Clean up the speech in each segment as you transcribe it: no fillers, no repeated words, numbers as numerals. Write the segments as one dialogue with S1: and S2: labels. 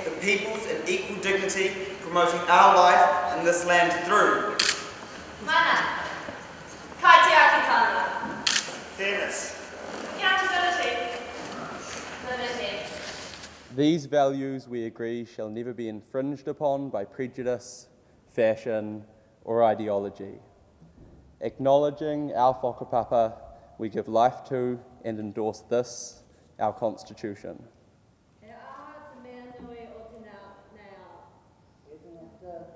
S1: the peoples in equal dignity, promoting our life in this land through
S2: mana, kaitiakitanga,
S1: fairness,
S2: accountability, liberty.
S3: These values, we agree, shall never be infringed upon by prejudice, fashion, or ideology. Acknowledging our whakapapa, we give life to and endorse this, our Constitution.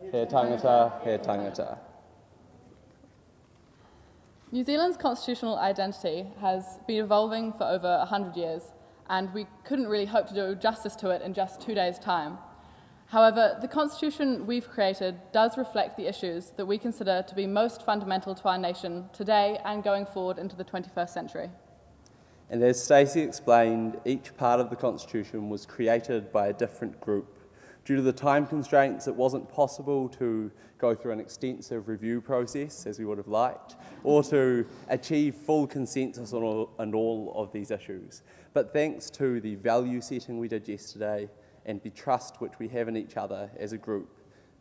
S3: He tangata, he tangata.
S4: New Zealand's constitutional identity has been evolving for over 100 years, and we couldn't really hope to do justice to it in just 2 days' time. However, the Constitution we've created does reflect the issues that we consider to be most fundamental to our nation today and going forward into the 21st century.
S3: And as Stacey explained, each part of the Constitution was created by a different group. Due to the time constraints, it wasn't possible to go through an extensive review process, as we would have liked, or to achieve full consensus on all of these issues. But thanks to the value setting we did yesterday and the trust which we have in each other as a group,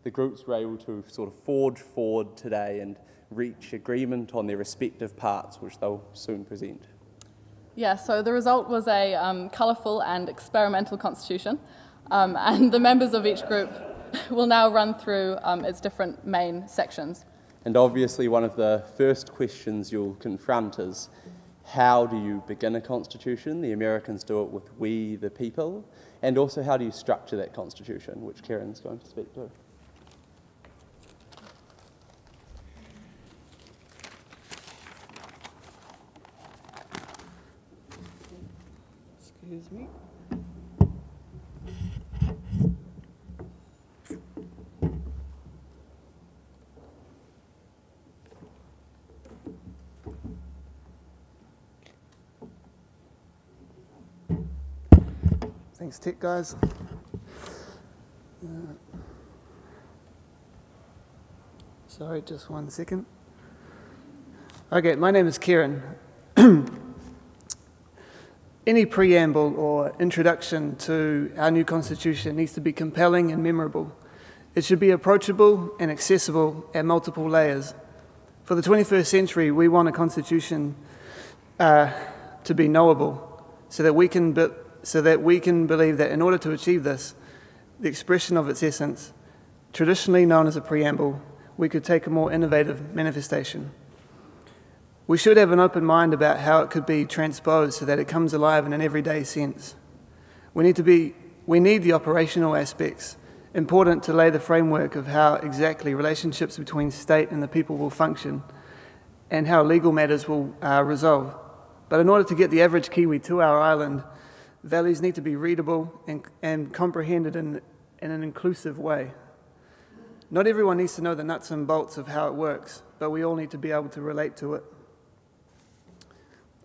S3: the groups were able to sort of forge forward today and reach agreement on their respective parts, which they'll soon present.
S4: Yeah, so the result was a colourful and experimental constitution, and the members of each group will now run through its different main sections.
S3: And obviously one of the first questions you'll confront is, how do you begin a constitution? The Americans do it with we, the people. And also, how do you structure that constitution, which Kieran's going to speak to.
S5: Excuse me. Thanks, tech guys. Sorry, just 1 second. Okay, my name is Kieran. Any preamble or introduction to our new constitution needs to be compelling and memorable. It should be approachable and accessible at multiple layers. For the 21st century, we want a constitution to be knowable, so that we can believe that in order to achieve this, the expression of its essence, traditionally known as a preamble, we could take a more innovative manifestation. We should have an open mind about how it could be transposed so that it comes alive in an everyday sense. We need the operational aspects, important to lay the framework of how exactly relationships between state and the people will function and how legal matters will resolve. But in order to get the average Kiwi to our island, values need to be readable and comprehended in an inclusive way. Not everyone needs to know the nuts and bolts of how it works, but we all need to be able to relate to it.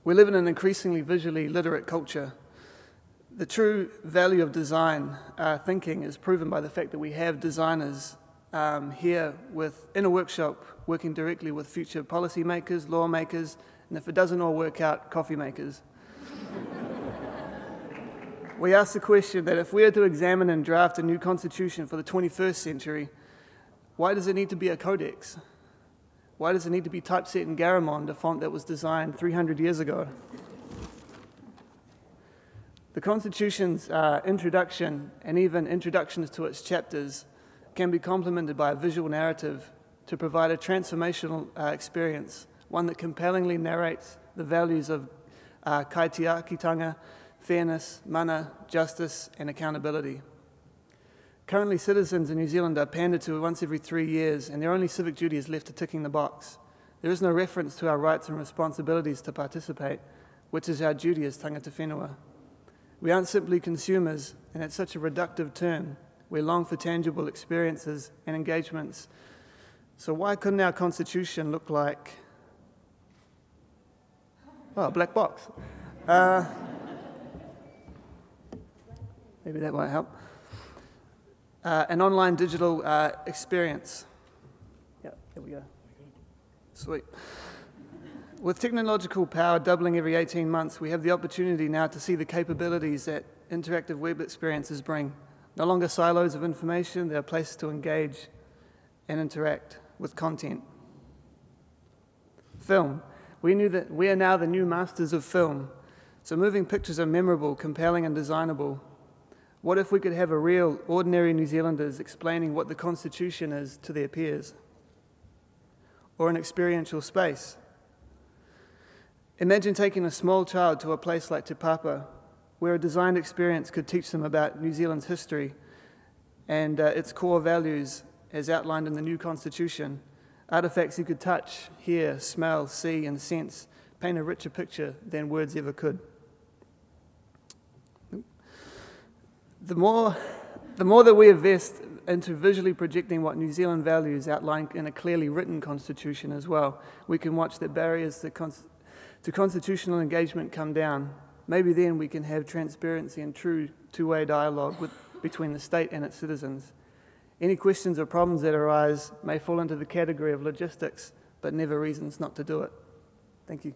S5: We live in an increasingly visually literate culture. The true value of design thinking is proven by the fact that we have designers here in a workshop working directly with future policymakers, lawmakers, and if it doesn't all work out, coffee makers. We ask the question that if we are to examine and draft a new constitution for the 21st century, why does it need to be a codex? Why does it need to be typeset in Garamond, a font that was designed 300 years ago? The Constitution's introduction and even introductions to its chapters can be complemented by a visual narrative to provide a transformational experience, one that compellingly narrates the values of kaitiakitanga, fairness, mana, justice, and accountability. Currently, citizens in New Zealand are pandered to once every 3 years, and their only civic duty is left to ticking the box. There is no reference to our rights and responsibilities to participate, which is our duty as tangata whenua. We aren't simply consumers, and it's such a reductive term. We long for tangible experiences and engagements. So why couldn't our constitution look like, a black box? Maybe that won't help. An online digital experience. Yeah, there we go. Sweet. With technological power doubling every 18 months, we have the opportunity now to see the capabilities that interactive web experiences bring. No longer silos of information, they are places to engage and interact with content. Film. We knew that we are now the new masters of film. So moving pictures are memorable, compelling and designable. What if we could have a real, ordinary New Zealanders explaining what the Constitution is to their peers? Or an experiential space. Imagine taking a small child to a place like Te Papa, where a designed experience could teach them about New Zealand's history and its core values as outlined in the new Constitution. Artifacts you could touch, hear, smell, see and sense paint a richer picture than words ever could. The more that we invest into visually projecting what New Zealand values outlined in a clearly written constitution as well, we can watch the barriers to constitutional engagement come down. Maybe then we can have transparency and true two-way dialogue between the state and its citizens. Any questions or problems that arise may fall into the category of logistics, but never reasons not to do it. Thank you.